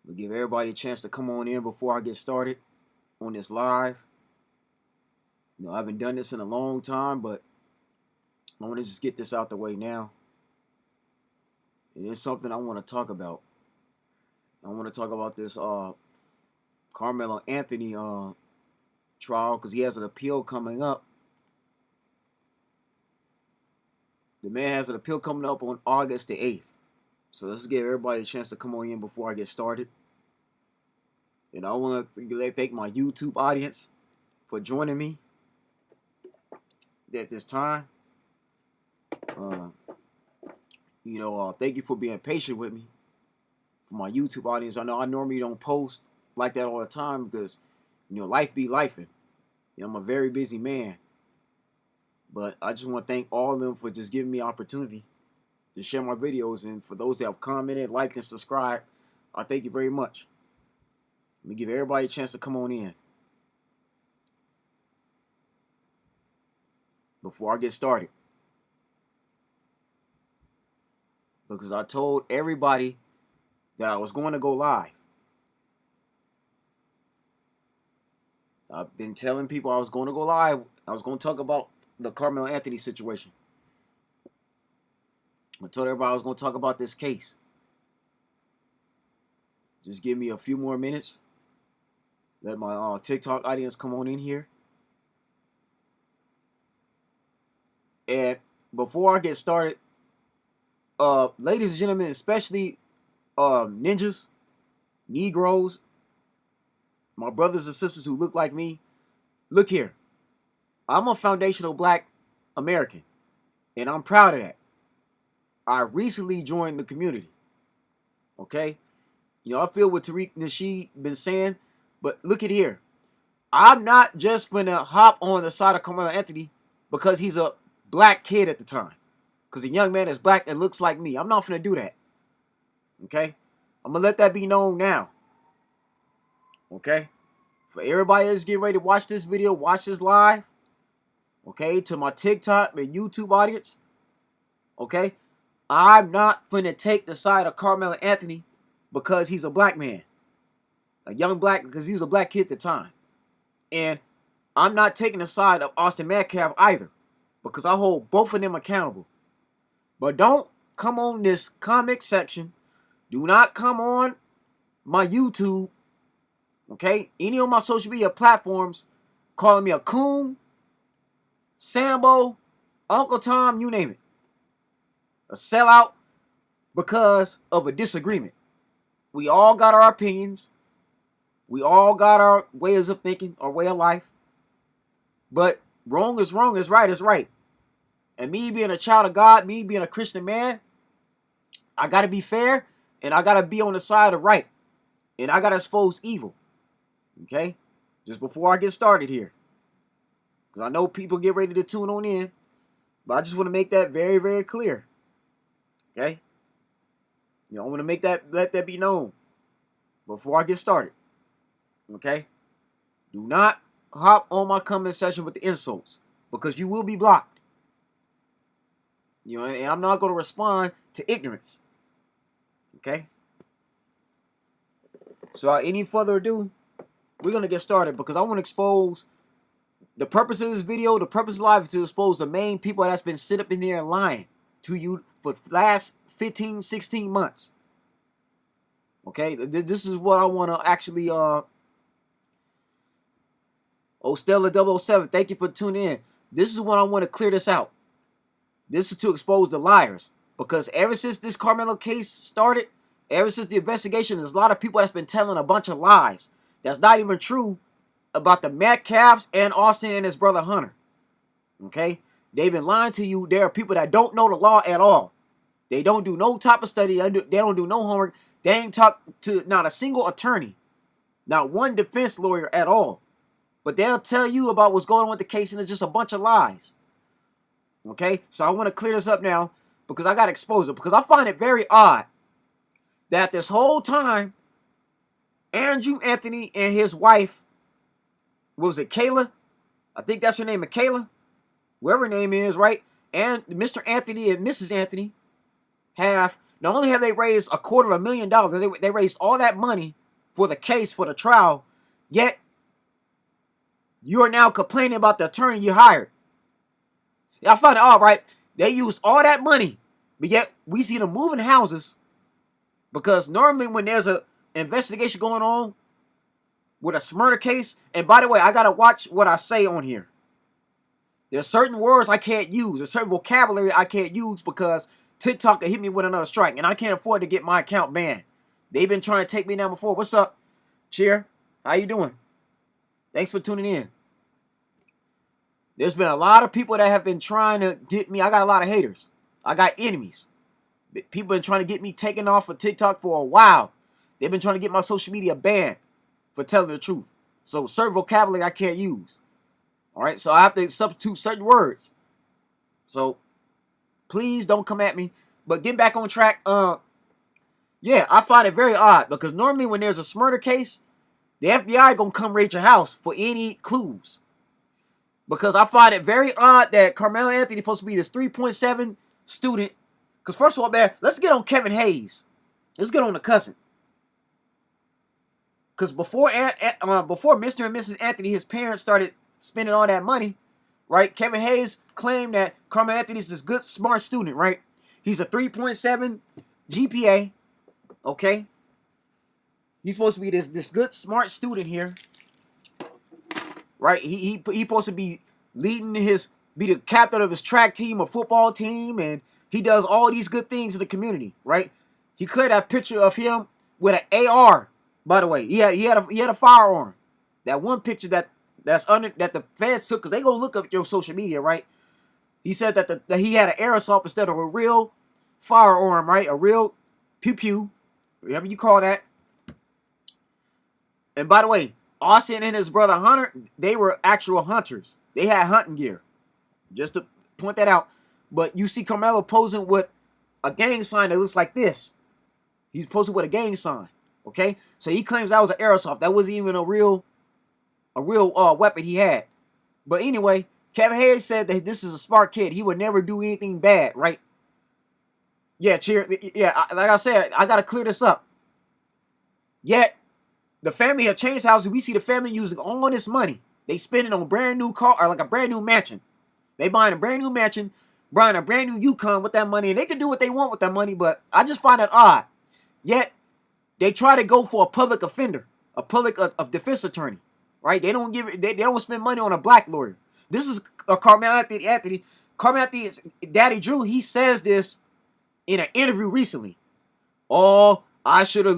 We'll give everybody a chance to come on in before I get started on this live. I haven't done this in a long time, but I want to just get this out the way now. It is something I want to talk about. I want to talk about this Karmelo Anthony trial because he has an appeal coming up. The man has an appeal coming up on August the 8th. So let's give everybody a chance to come on in before I get started. And I want to thank my YouTube audience for joining me at this time. Thank you for being patient with me. For my YouTube audience, I know I normally don't post like that all the time because, life be lifing. I'm a very busy man. But I just want to thank all of them for just giving me opportunity to share my videos. And for those that have commented, liked, and subscribed, I thank you very much. Let me give everybody a chance to come on in. Before I get started. Because I told everybody that I was going to go live. I've been telling people I was going to go live. I was going to talk about the Karmelo Anthony situation. I told everybody I was going to talk about this case. Just give me a few more minutes. Let my TikTok audience come on in here. And before I get started, ladies and gentlemen, especially ninjas, Negroes, my brothers and sisters who look like me, look here. I'm a foundational Black American, and I'm proud of that. I recently joined the community. Okay? I feel what Tariq Nasheed been saying, but look at here. I'm not just gonna hop on the side of Karmelo Anthony because he's a Black kid at the time. Because a young man is Black and looks like me. I'm not gonna do that. Okay? I'm gonna let that be known now. Okay? For everybody that's getting ready to watch this video, watch this live. Okay? To my TikTok and YouTube audience. Okay? I'm not gonna take the side of Karmelo Anthony because he's a Black man. A young Black, because he was a Black kid at the time. And I'm not taking the side of Austin Metcalf either. Because I hold both of them accountable. But don't come on this comment section. Do not come on my YouTube. Okay? Any of my social media platforms calling me a coon, Sambo, Uncle Tom, you name it. A sellout because of a disagreement. We all got our opinions. We all got our ways of thinking, our way of life. But wrong is right is right. And me being a child of God, me being a Christian man, I got to be fair and I got to be on the side of right. And I got to expose evil. Okay? Just before I get started here. Because I know people get ready to tune on in. But I just want to make that very, very clear. Okay? I want to let that be known before I get started. Okay? Do not hop on my comment section with the insults. Because you will be blocked. And I'm not going to respond to ignorance. Okay? So without any further ado, we're going to get started because I want to expose the purpose of this video. The purpose of live is to expose the main people that's been sitting up in there lying to you for the last 15, 16 months. Okay? This is what I want to actually... Stella007, thank you for tuning in. This is what I want to clear this out. This is to expose the liars. Because ever since this Karmelo case started, ever since the investigation, there's a lot of people that's been telling a bunch of lies that's not even true about the Metcalfs and Austin and his brother Hunter. Okay? They've been lying to you. There are people that don't know the law at all. They don't do no type of study. They don't do no homework. They ain't talk to not a single attorney. Not one defense lawyer at all. But they'll tell you about what's going on with the case and it's just a bunch of lies. Okay? So I want to clear this up now because I got to expose it. Because I find it very odd that this whole time, Andrew Anthony and his wife, what was it, Kayla? I think that's her name, Kayla. Whoever her name is, right? And Mr. Anthony and Mrs. Anthony have Not only have they raised $250,000, they raised all that money for the case, for the trial, yet you are now complaining about the attorney you hired. I find it all right. They used all that money, but yet we see them moving houses because normally when there's an investigation going on with a murder case, and by the way, I got to watch what I say on here. There's certain words I can't use. There's certain vocabulary I can't use because TikTok can hit me with another strike, and I can't afford to get my account banned. They've been trying to take me down before. What's up, Cheer? How you doing? Thanks for tuning in. There's been a lot of people that have been trying to get me. I got a lot of haters. I got enemies. People been trying to get me taken off of TikTok for a while. They've been trying to get my social media banned for telling the truth. So certain vocabulary I can't use. All right, so I have to substitute certain words. So please don't come at me. But getting back on track, yeah, I find it very odd because normally when there's a murder case, the FBI gonna come raid your house for any clues. Because I find it very odd that Karmelo Anthony is supposed to be this 3.7 student. Because first of all, man, let's get on Kevin Hayes. Let's get on the cousin. Because before Mr. and Mrs. Anthony, his parents started spending all that money, right? Kevin Hayes claimed that Karmelo Anthony is this good, smart student, right? He's a 3.7 GPA, okay? He's supposed to be this good, smart student here, right? He supposed to be be the captain of his track team or football team, and he does all these good things in the community, right? He cleared that picture of him with an AR. By the way, he had a firearm. That one picture that the feds took, because they gonna look up your social media, right? He said that he had an aerosol instead of a real firearm, right? A real pew pew, whatever you call that. And by the way, Austin and his brother Hunter, they were actual hunters. They had hunting gear. Just to point that out. But you see Karmelo posing with a gang sign that looks like this. He's posing with a gang sign. Okay? So he claims that was an airsoft. That wasn't even a real weapon he had. But anyway, Kevin Hayes said that this is a smart kid. He would never do anything bad, right? Yeah, cheer. Yeah, like I said, I got to clear this up. Yet, the family have changed houses. We see the family using all this money. They spend it on a brand new car or like a brand new mansion. They buying a brand new mansion, buying a brand new Yukon with that money, and they can do what they want with that money, but I just find it odd. Yet, they try to go for a public offender, a public defense attorney, right? They don't spend money on a black lawyer. This is Karmelo Anthony. Karmelo Anthony's daddy Drew, he says this in an interview recently. Oh, I should have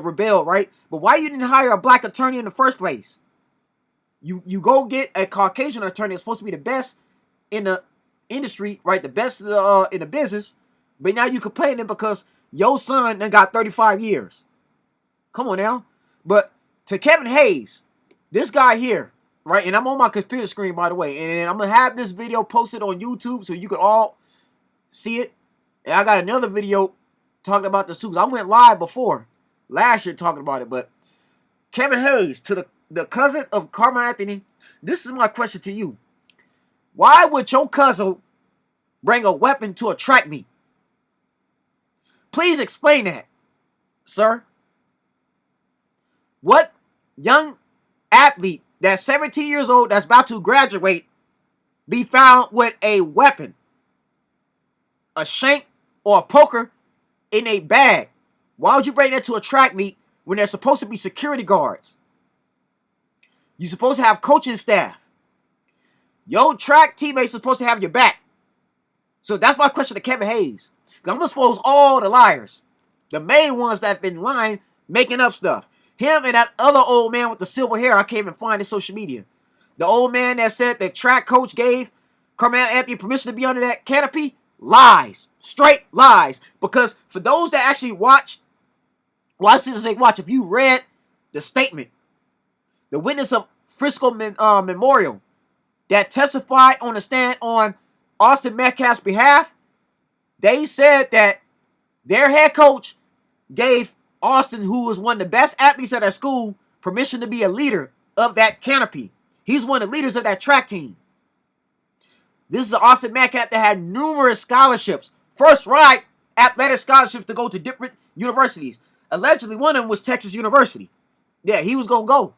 rebelled, right? But why you didn't hire a black attorney in the first place? You go get a Caucasian attorney that's supposed to be the best in the industry, right? The best in the business. But now you complaining because your son done got 35 years. Come on now. But to Kevin Hayes, this guy here, right? And I'm on my computer screen, by the way. And I'm going to have this video posted on YouTube so you can all see it. And I got another video talking about the suits. I went live before last year talking about it. But Kevin Hayes, to the cousin of Karmelo Anthony, this is my question to you. Why would your cousin bring a weapon to a track meet? Please explain that, sir. What young athlete that's 17 years old, that's about to graduate, be found with a weapon, a shank or a poker in a bag? Why would you bring that to a track meet when there's supposed to be security guards? You're supposed to have coaching staff. Your track teammates are supposed to have your back. So that's my question to Kevin Hayes. I'm going to expose all the liars. The main ones that have been lying, making up stuff. Him and that other old man with the silver hair, I can't even find in social media. The old man that said the track coach gave Karmelo Anthony permission to be under that canopy. Lies. Straight lies. Because for those that actually watched, if you read the statement, the witness of Frisco Memorial that testified on the stand on Austin Metcalf's behalf, they said that their head coach gave Austin, who was one of the best athletes at that school, permission to be a leader of that canopy. He's one of the leaders of that track team. This is Austin Metcalf that had numerous scholarships. First ride athletic scholarships to go to different universities. Allegedly, one of them was Texas University. Yeah, he was gonna go.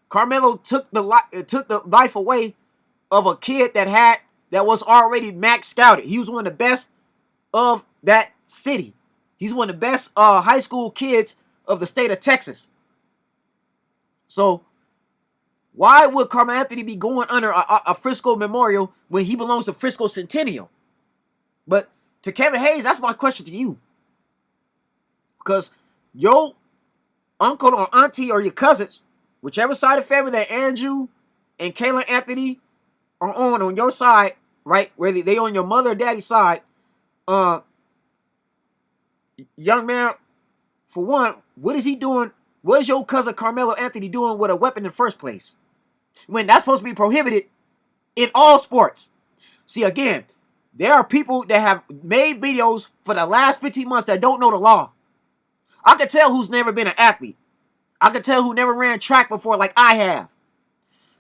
Karmelo took the life away of a kid that was already max scouted. He was one of the best of that city. He's one of the best high school kids of the state of Texas. So why would Karmelo Anthony be going under a Frisco Memorial when he belongs to Frisco Centennial? But to Kevin Hayes, that's my question to you. Because your uncle or auntie or your cousins, whichever side of the family that Andrew and Karmelo Anthony are on your side, right, whether they on your mother or daddy's side, young man, for one, what is he doing? What is your cousin Karmelo Anthony doing with a weapon in the first place? When that's supposed to be prohibited in all sports. See, again, there are people that have made videos for the last 15 months that don't know the law. I can tell who's never been an athlete. I can tell who never ran track before like I have.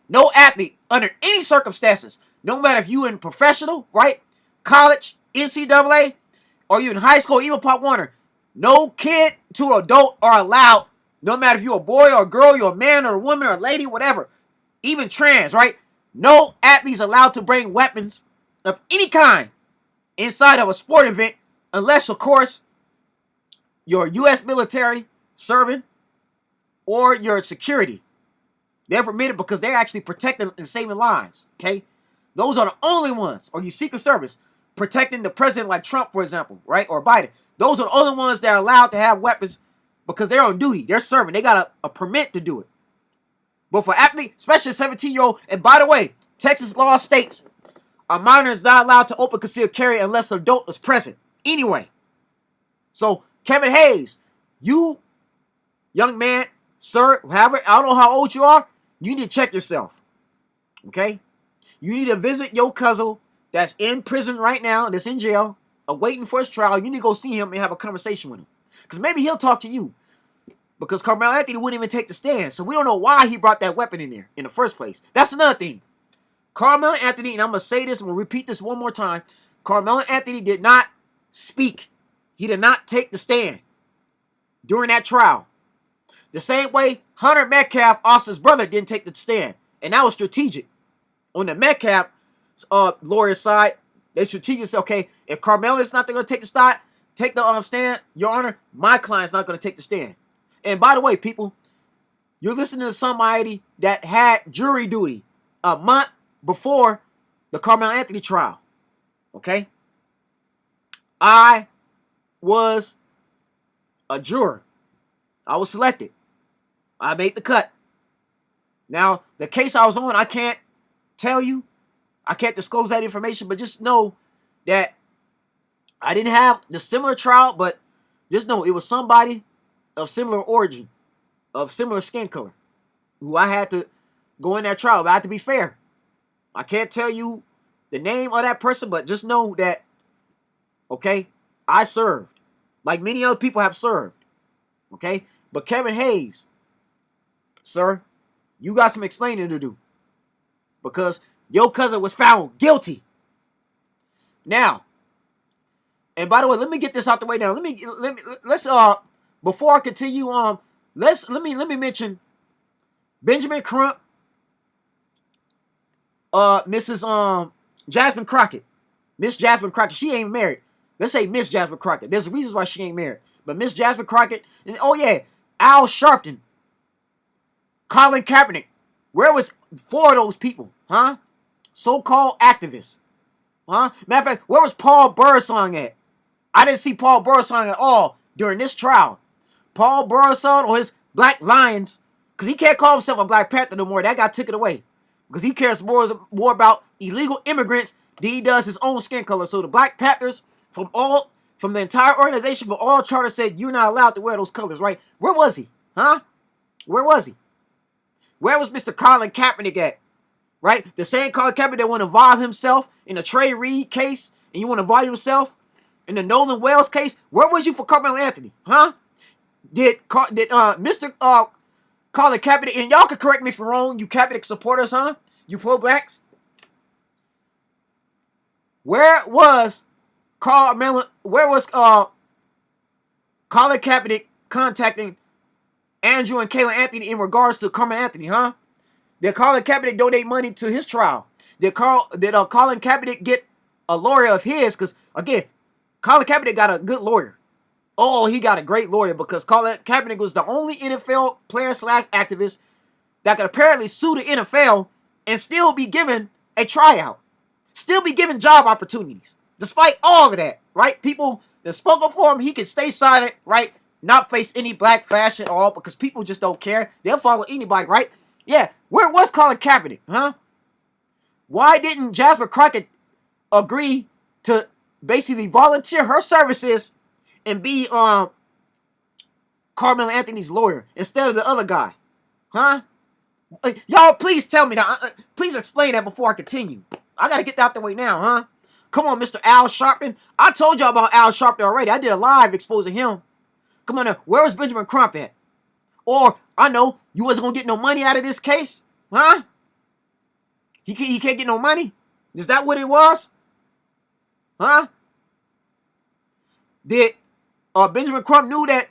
No athlete, under any circumstances, no matter if you in professional, right, college, NCAA, or you in high school, even Pop Warner, no kid to adult are allowed, no matter if you're a boy or a girl, you're a man or a woman or a lady, whatever, even trans, right? No athlete's allowed to bring weapons of any kind inside of a sport event unless, of course, you're U.S. military serving or your security. They're permitted because they're actually protecting and saving lives, okay? Those are the only ones, or you Secret Service, protecting the president like Trump, for example, right, or Biden. Those are the only ones that are allowed to have weapons because they're on duty. They're serving. They got a permit to do it. But for athletes, especially a 17-year-old, and by the way, Texas law states a minor is not allowed to open concealed carry unless an adult is present. Anyway, so Kevin Hayes, you, young man, sir, however, I don't know how old you are, you need to check yourself. Okay? You need to visit your cousin that's in prison right now, that's in jail, awaiting for his trial. You need to go see him and have a conversation with him. Because maybe he'll talk to you. Because Karmelo Anthony wouldn't even take the stand. So we don't know why he brought that weapon in there in the first place. That's another thing. Karmelo Anthony, and I'm going to say this, I'm going to repeat this one more time. Karmelo Anthony did not speak. He did not take the stand during that trial. The same way Hunter Metcalf, Austin's brother, didn't take the stand. And that was strategic. On the Metcalf lawyer's side, they strategic said, okay, if Karmelo is not going to take the stand, Your Honor, my client's not going to take the stand. And by the way, people, you're listening to somebody that had jury duty a month before the Karmelo Anthony trial. Okay? I was a juror. I was selected. I made the cut. Now, the case I was on, I can't tell you. I can't disclose that information, but just know that I didn't have the similar trial, but just know it was somebody of similar origin, of similar skin color, who I had to go in that trial. But I had to be fair. I can't tell you the name of that person, but just know that, okay, I served. Like many other people have served. Okay? But Kevin Hayes, sir, you got some explaining to do. Because your cousin was found guilty. Now, and by the way, let me get this out the way now. Let's before I continue on, let me mention Benjamin Crump, Mrs. Jasmine Crockett. Miss Jasmine Crockett, she ain't married. Let's say Miss Jasmine Crockett. There's reasons why she ain't married. But Miss Jasmine Crockett, and oh yeah, Al Sharpton, Colin Kaepernick. Where was 4 of those people? Huh? So-called activists. Huh? Matter of fact, where was Paul Burrson at? I didn't see Paul Burrson at all during this trial. Paul Burrson or his Black Lions, because he can't call himself a Black Panther no more. That got taken away. Because he cares more about illegal immigrants than he does his own skin color. So the Black Panthers from the entire organization, from all charters said you're not allowed to wear those colors, right? Where was he? Huh? Where was he? Where was Mr. Colin Kaepernick at? Right? The same Colin Kaepernick that want to involve himself in the Trey Reed case, and you want to involve yourself in the Nolan Wells case. Where was you for Karmelo Anthony? Huh? Did Mr. Colin Kaepernick, and y'all can correct me if I'm wrong, you Kaepernick supporters, huh? You pro-blacks? Where was where was Colin Kaepernick contacting Andrew and Karmelo Anthony in regards to Karmelo Anthony, huh? Did Colin Kaepernick donate money to his trial? Did Colin Kaepernick get a lawyer of his? Because, again, Colin Kaepernick got a good lawyer. Oh, he got a great lawyer because Colin Kaepernick was the only NFL player / activist that could apparently sue the NFL and still be given a tryout. Still be given job opportunities. Despite all of that, right? People that spoke up for him, he could stay silent, right? Not face any backlash at all because people just don't care. They'll follow anybody, right? Yeah, where was Colin Kaepernick, huh? Why didn't Jasmine Crockett agree to basically volunteer her services and be Carmelo Anthony's lawyer instead of the other guy? Huh? Y'all, please tell me that. Please explain that before I continue. I got to get that out the way now, huh? Come on, Mr. Al Sharpton. I told y'all about Al Sharpton already. I did a live exposing him. Come on now. Where was Benjamin Crump at? Or, I know, you wasn't going to get no money out of this case? Huh? He can't get no money? Is that what it was? Huh? Did Benjamin Crump knew that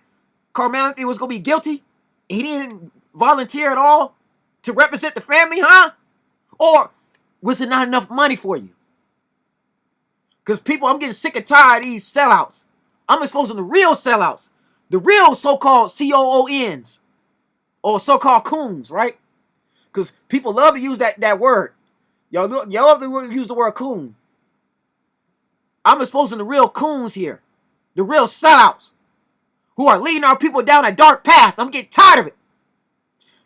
Karmelo Anthony was going to be guilty? He didn't volunteer at all to represent the family, huh? Or was it not enough money for you? Because people, I'm getting sick and tired of these sellouts. I'm exposing the real sellouts. The real so-called COONs. Or so-called coons, right? Because people love to use that word. Y'all love to use the word coon. I'm exposing the real coons here. The real sellouts. Who are leading our people down a dark path. I'm getting tired of it.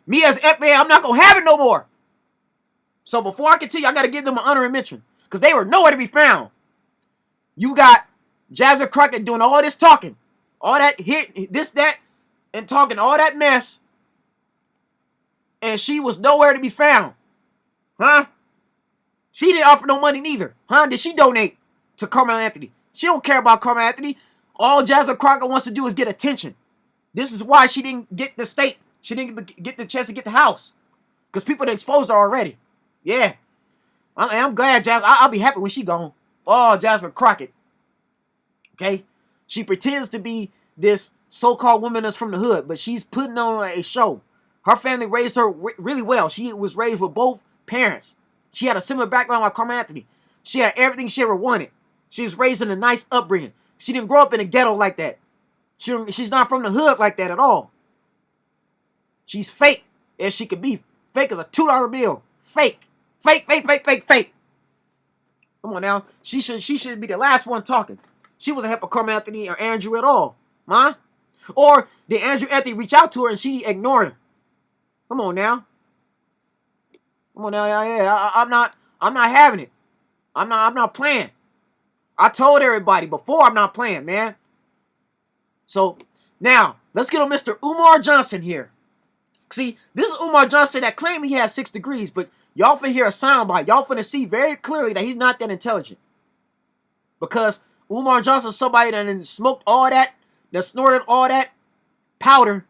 Me as F-Man, I'm not going to have it no more. So before I continue, I got to give them an honorary mention. Because they were nowhere to be found. You got Jasmine Crockett doing all this talking. All that, this, that, and talking all that mess. And she was nowhere to be found. Huh? She didn't offer no money neither. Huh? Did she donate to Karmelo Anthony? She don't care about Karmelo Anthony. All Jasmine Crockett wants to do is get attention. This is why she didn't get the state. She didn't get the chance to get the house. Because people had exposed her already. Yeah. I'm glad Jasmine. I'll be happy when she gone. Oh, Jasmine Crockett. Okay? She pretends to be this so-called woman that's from the hood, but she's putting on a show. Her family raised her really well. She was raised with both parents. She had a similar background like Karmelo Anthony. She had everything she ever wanted. She was raised in a nice upbringing. She didn't grow up in a ghetto like that. She's not from the hood like that at all. She's fake as she could be. Fake as a $2 bill. Fake. Fake, fake, fake, fake, fake. Come on now. She should be the last one talking. She wasn't helping Karmelo Anthony or Andrew at all. Huh? Or did Andrew Anthony reach out to her and she ignored her? Come on now. Come on now. Yeah, I'm not having it. I'm not playing. I told everybody before I'm not playing, man. So now let's get on Mr. Umar Johnson here. See, this is Umar Johnson that claimed he has 6 degrees, but y'all finna hear a soundbite. Y'all finna see very clearly that he's not that intelligent. Because Umar Johnson is somebody that smoked all that snorted all that powder,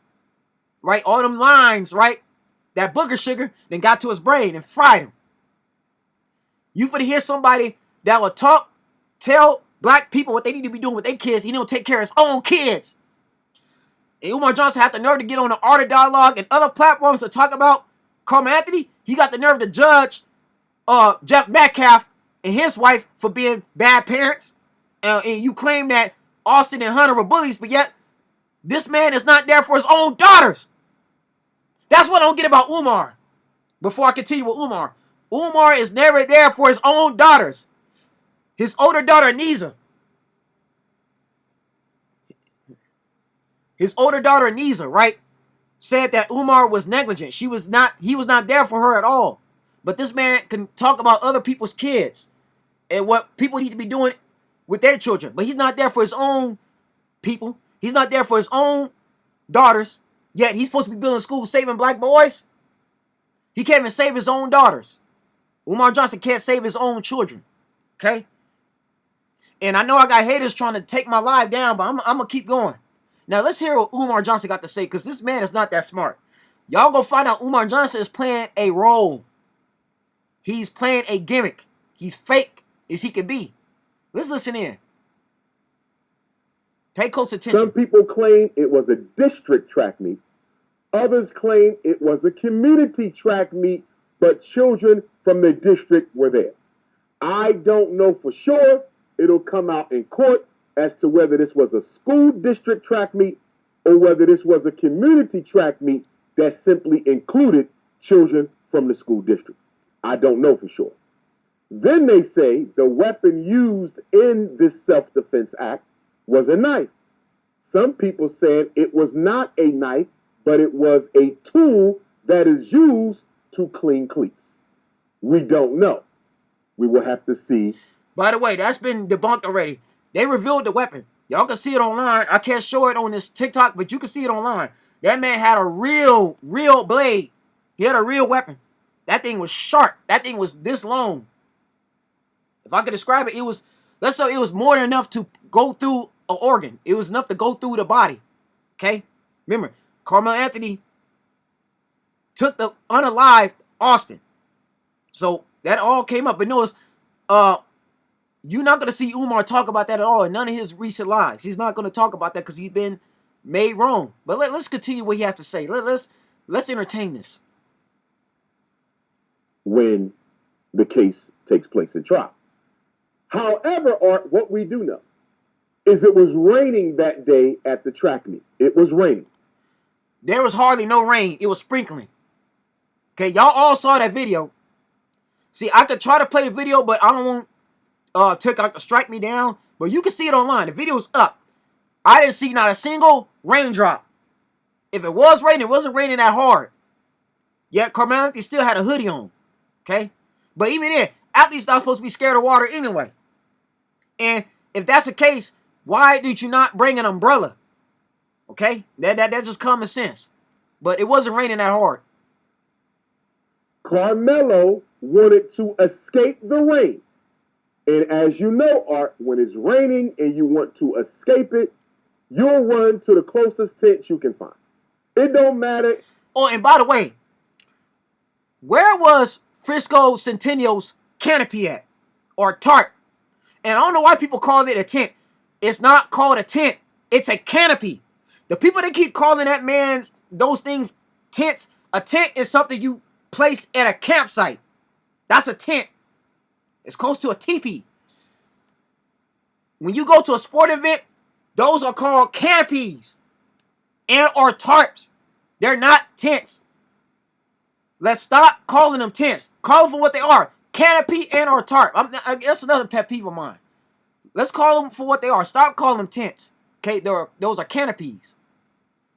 right? All them lines, right? That booger sugar, then got to his brain and fried him. You finna hear somebody that will tell black people what they need to be doing with their kids. He don't take care of his own kids. And Umar Johnson had the nerve to get on the Art of Dialogue and other platforms to talk about Karmelo Anthony. He got the nerve to judge Jeff Metcalf and his wife for being bad parents. And you claim that Austin and Hunter were bullies, but yet this man is not there for his own daughters. That's what I don't get about Umar. Before I continue with Umar. Umar is never there for his own daughters. His older daughter, Anisa. His older daughter, Anisa, right, said that Umar was negligent. He was not there for her at all. But this man can talk about other people's kids and what people need to be doing with their children. But he's not there for his own people. He's not there for his own daughters. Yet he's supposed to be building schools saving black boys. He can't even save his own daughters. Umar Johnson can't save his own children. Okay? And I know I got haters trying to take my life down, but I'm going to keep going. Now, let's hear what Umar Johnson got to say, because this man is not that smart. Y'all go find out Umar Johnson is playing a role. He's playing a gimmick. He's fake as he can be. Let's listen in. Pay close Some attention. people claim it was a district track meet. Others claim it was a community track meet, but children from the district were there. I don't know for sure. It'll come out in court as to whether this was a school district track meet or whether this was a community track meet that simply included children from the school district. I don't know for sure. Then they say the weapon used in this self-defense act was a knife. Some people said it was not a knife, but it was a tool that is used to clean cleats. We don't know. We will have to see. By the way, that's been debunked already. They revealed the weapon. Y'all can see it online. I can't show it on this TikTok, but you can see it online. That man had a real blade. He had a real weapon. That thing was sharp. That thing was this long. If I could describe it, it was, let's say it was more than enough to go through an organ. It was enough to go through the body. Okay? Remember, Karmelo Anthony took the unalived Austin. So that all came up. But notice, you're not going to see Umar talk about that at all in none of his recent lives. He's not going to talk about that because he's been made wrong. But let's continue what he has to say. Let's entertain this. When the case takes place in trial. However, Art, what we do know is it was raining that day at the track meet. It was raining. There was hardly no rain. It was sprinkling. Okay, y'all all saw that video. See, I could try to play the video, but I don't want TikTok to strike me down. But you can see it online. The video's up. I didn't see not a single raindrop. If it was raining, it wasn't raining that hard. Yet Karmelo Anthony still had a hoodie on. Okay? But even then, athletes not supposed to be scared of water anyway. And if that's the case, why did you not bring an umbrella? Okay? That's just common sense. But it wasn't raining that hard. Karmelo wanted to escape the rain. And as you know, Art, when it's raining and you want to escape it, you'll run to the closest tent you can find. It don't matter. Oh, and by the way, where was Frisco Centennial's canopy at? Or tarp? And I don't know why people call it a tent. It's not called a tent. It's a canopy. The people that keep calling that man's, those things, tents, a tent is something you place at a campsite. That's a tent. It's close to a teepee. When you go to a sport event, those are called canopies and or tarps. They're not tents. Let's stop calling them tents. Call them for what they are. Canopy and or tarp. That's another pet peeve of mine. Let's call them for what they are. Stop calling them tents. Okay, those are canopies.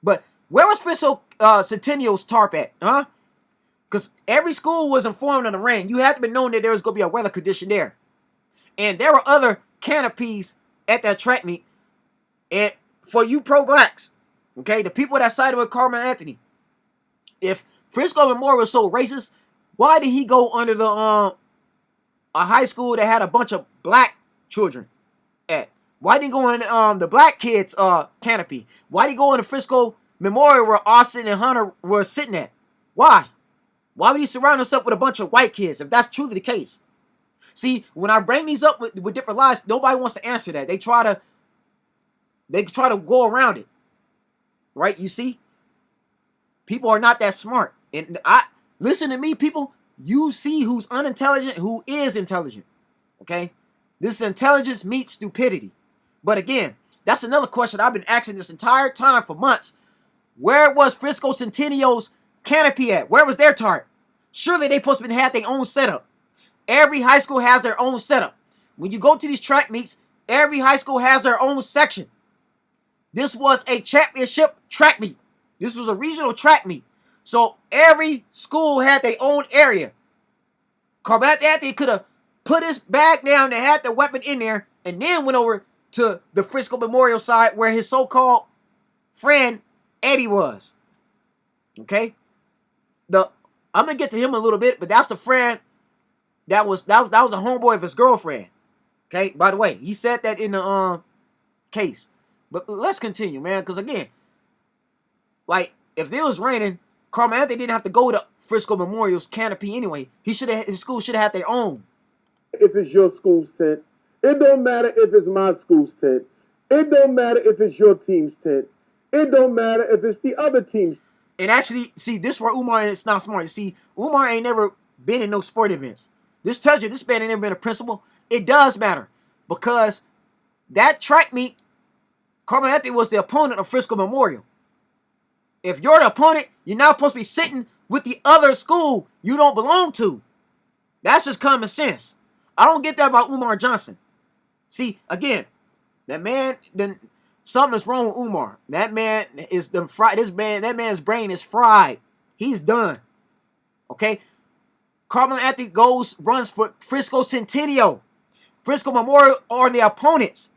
But where was Frisco Centennial's tarp at? Huh? Because every school was informed of the rain. You had to be known that there was going to be a weather condition there. And there were other canopies at that track meet. And for you pro-blacks, okay, the people that sided with Karmelo Anthony, if Frisco Memorial was so racist, why did he go under the a high school that had a bunch of black children at? Why did he go in the black kids canopy? Why did he go in the Frisco Memorial where Austin and Hunter were sitting at? Why? Why would he surround himself with a bunch of white kids if that's truly the case? See, when I bring these up with different lies, nobody wants to answer that. They try to go around it. Right? You see? People are not that smart. And listen to me, people. You see who's unintelligent, who is intelligent. Okay? This is intelligence meets stupidity. But again, that's another question I've been asking this entire time for months. Where was Frisco Centennial's canopy at? Where was their tarp? Surely they supposed to have their own setup. Every high school has their own setup. When you go to these track meets, every high school has their own section. This was a championship track meet. This was a regional track meet. So every school had their own area. Karmelo Anthony could have put his bag down and had the weapon in there and then went over to the Frisco Memorial side where his so-called friend Eddie was. Okay? I'm going to get to him a little bit, but that's the friend that was a homeboy of his girlfriend. Okay? By the way, he said that in the case. But let's continue, man, because again, like, if it was raining, Karmelo Anthony didn't have to go to Frisco Memorial's canopy anyway. His school should have had their own. If it's your school's tent, it don't matter if it's my school's tent. It don't matter if it's your team's tent. It don't matter if it's the other team's. And actually, see, this is where Umar is not smart. You see, Umar ain't never been in no sport events. This tells you this man ain't never been a principal. It does matter because that track meet, Karmelo Anthony was the opponent of Frisco Memorial. If you're the opponent, you're not supposed to be sitting with the other school you don't belong to. That's just common sense. I don't get that about Umar Johnson. See, again, that man, something's wrong with Umar. That man is that man's brain is fried. He's done. Okay? Karmelo Anthony runs for Frisco Centennial. Frisco Memorial are the opponents.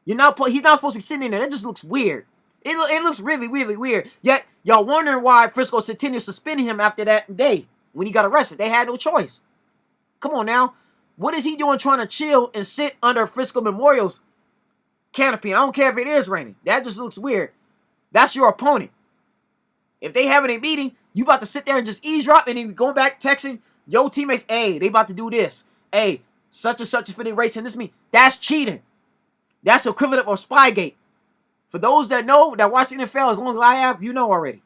He's not supposed to be sitting in there. That just looks weird. It looks really, really weird. Yet, y'all wondering why Frisco Centennial suspended him after that day when he got arrested. They had no choice. Come on now. What is he doing trying to chill and sit under Frisco Memorial's canopy? And I don't care if it is raining. That just looks weird. That's your opponent. If they having a meeting, you about to sit there and just eavesdrop and then going back texting your teammates, hey, they about to do this. Hey, such and such is finna race in this meeting. That's cheating. That's equivalent of Spygate. For those that know, that watch the NFL as long as I have, you know already.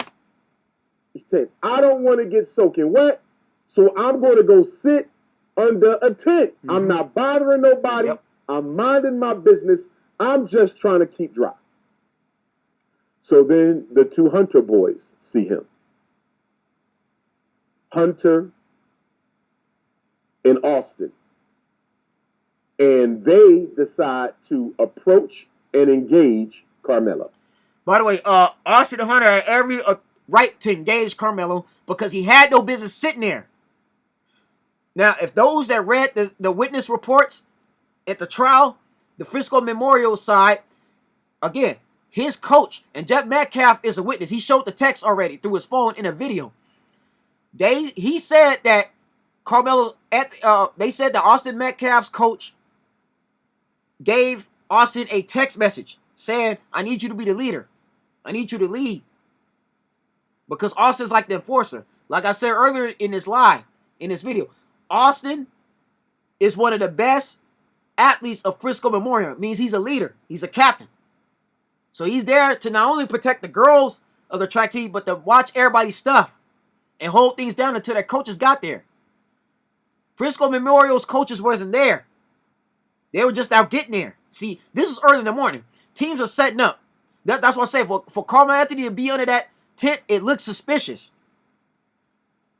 He said, I don't want to get soaking wet, so I'm going to go sit under a tent. Mm-hmm. I'm not bothering nobody. Yep. I'm minding my business. I'm just trying to keep dry. So then the two Hunter boys see him. Hunter and Austin. And they decide to approach and engage Karmelo. By the way, Austin and Hunter had every right to engage Karmelo because he had no business sitting there. Now, if those that read the witness reports at the trial, the Frisco Memorial side, again, his coach, and Jeff Metcalf is a witness. He showed the text already through his phone in a video. He said that Karmelo, they said that Austin Metcalf's coach gave Austin a text message saying, I need you to be the leader. I need you to lead. Because Austin's like the enforcer. Like I said earlier in this video, Austin is one of the best athletes of Frisco Memorial. It means he's a leader. He's a captain. So he's there to not only protect the girls of the track team, but to watch everybody's stuff and hold things down until their coaches got there. Frisco Memorial's coaches wasn't there. They were just out getting there. See, this is early in the morning. Teams are setting up. That's what I say. For Karmelo Anthony to be under that tent, it looks suspicious.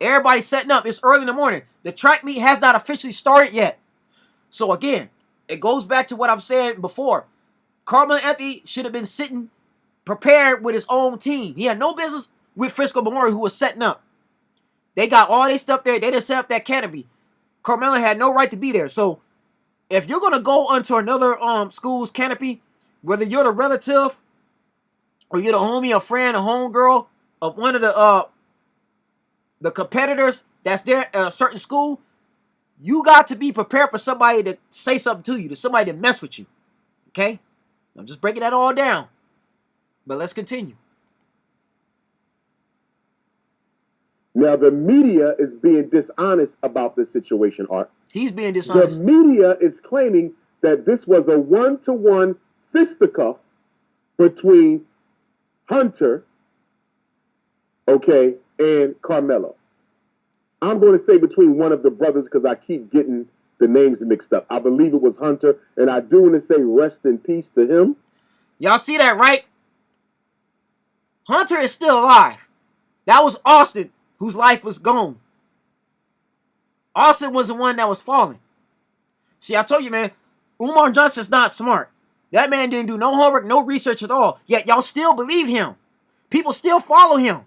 Everybody's setting up. It's early in the morning. The track meet has not officially started yet. So again, it goes back to what I'm saying before. Karmelo Anthony should have been sitting prepared with his own team. He had no business with Frisco Memorial, who was setting up. They got all their stuff there. They just set up that canopy. Karmelo had no right to be there. So if you're going to go onto another school's canopy, whether you're the relative or you're the homie, a friend, a homegirl of one of the competitors that's there at a certain school, you got to be prepared for somebody to say something to you, to somebody to mess with you. Okay? I'm just breaking that all down. But let's continue. Now, the media is being dishonest about this situation, Art. He's being dishonest. The media is claiming that this was a one-to-one fisticuff between Hunter, okay, and Karmelo. I'm going to say between one of the brothers because I keep getting the names mixed up. I believe it was Hunter, and I do want to say rest in peace to him. Y'all see that, right? Hunter is still alive. That was Austin, whose life was gone. Austin was the one that was falling. See, I told you, man, Umar Johnson's not smart. That man didn't do no homework, no research at all. Yet y'all still believed him. People still follow him.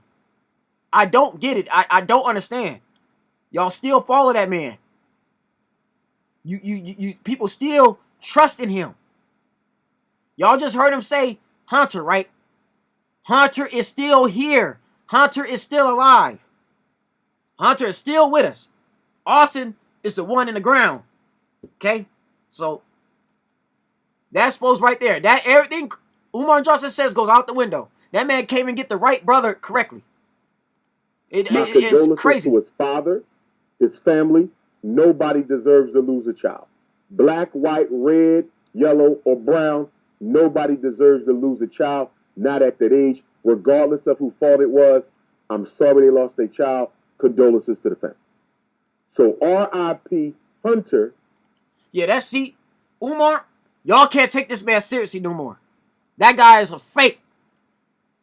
I don't get it. I don't understand. Y'all still follow that man. You people still trust in him. Y'all just heard him say Hunter, right? Hunter is still here. Hunter is still alive. Hunter is still with us. Austin is the one in the ground. Okay? So that's supposed right there. That everything Umar Johnson says goes out the window. That man can't even get the right brother correctly. My condolences to his father, his family. Nobody deserves to lose a child. Black, white, red, yellow, or brown. Nobody deserves to lose a child, not at that age, regardless of who fault it was. I'm sorry they lost their child. Condolences to the family. So R.I.P. Hunter. Yeah, that's see, Umar, y'all can't take this man seriously no more. That guy is a fake.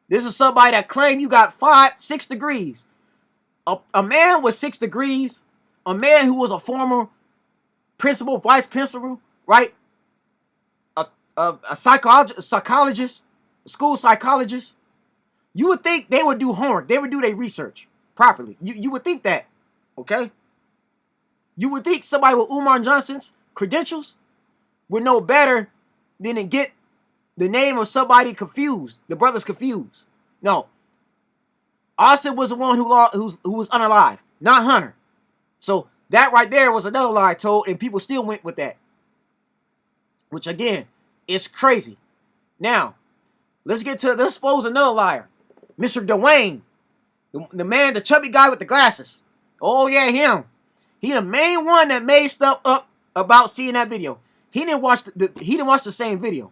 This is somebody that claimed you got 5, 6 degrees. A man with 6 degrees, a man who was a former principal, vice principal, right? A psychologist, a school psychologist. You would think they would do homework. They would do their research properly. You would think that, okay? You would think somebody with Umar Johnson's credentials would know better than to get the name of somebody confused. The brothers confused. No. Austin was the one who was unalive, not Hunter. So that right there was another lie told, and people still went with that. Which again, is crazy. Now, let's expose another liar. Mr. Dwayne. The man, the chubby guy with the glasses. Oh yeah, him. He the main one that made stuff up about seeing that video. He didn't watch the same video.